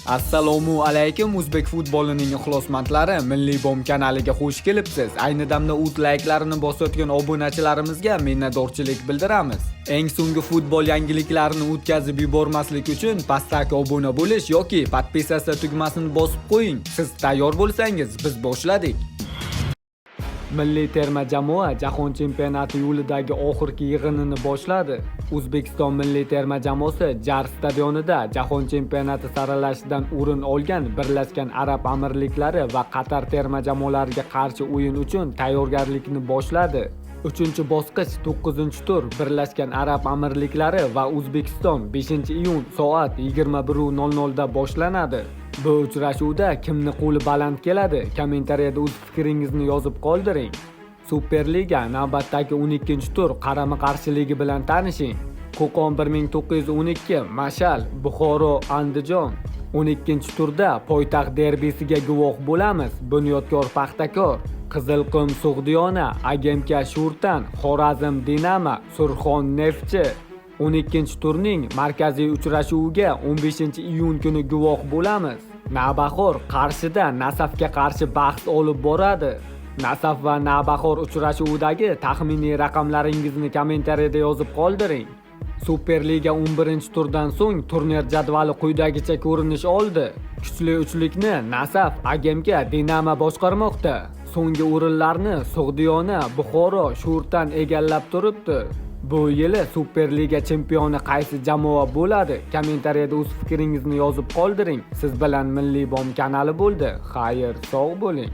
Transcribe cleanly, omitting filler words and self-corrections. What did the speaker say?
Assalomu alaykum o'zbek futbolining ixlosmandlari, Milliy bom kanaliga xush kelibsiz. Ayni damda like'larini bosayotgan obunachilarimizga minnatdorchilik bildiramiz. Eng so'nggi futbol yangiliklarini o'tkazib yubormaslik uchun pastdagi obuna bo'lish yoki podpisatsiya tugmasini bosib qo'ying. Siz tayyor bo'lsangiz, biz boshladik. Milliy terma jamoa Jahon chempionati yo'lidagi oxirgi yig'inini boshladi. O'zbekiston milliy terma jamoasi Jar stadionida Jahon chempionati saralashidan o'rin olgan Birlashgan Arab Amirliklari va Qatar terma jamoalariga qarshi o'yin uchun tayyorgarlikni boshladi. 3-bosqich 9-tur Birlashgan Arab Amirliklari va O'zbekiston 5-iyun soat 21:00 da boshlanadi. Bu uchrashuvda kimni qo'li baland keladi? Kommentariyada o'z fikringizni yozib qoldiring. Superliga navbatdagi 12-tur qarama-qarshiligi bilan tanishing. Qo'qon 1912, Mashal, Buxoro, Andijon. 12-turda poytaxt derbisiga guvoh bo'lamiz. Bunyodkor Paxtakor, Qizilqum Sug'diyona, Agamka Shurtan, Xorazm Dinamo, Surxon Neftchi. 12-turning markaziy uchrashuviga 15-iyun kuni guvoh bo'lamiz. Navbahor Qarshida Nasafga qarshi bahs olib boradi. Nasaf va Navbahor uchrashuvidagi taxminiy raqamlaringizni kommentariyada yozib qoldiring. Superliga 11-turdan so'ng turnir jadvali quyidagicha ko'rinish oldi. Kuchli uchlikni Nasaf, Agamka, Dinamo boshqarmoqda. So'nggi o'rinlarni Sug'diyona, Buxoro, Shurtan egallab turibdi. Bu yili Superliga chempioni qaysi jamoa bo'ladi? Kommentariyada o'z fikringizni yozib qoldiring. Siz bilan Milliy bom kanali bo'ldi. Xayr, sog' bo'ling.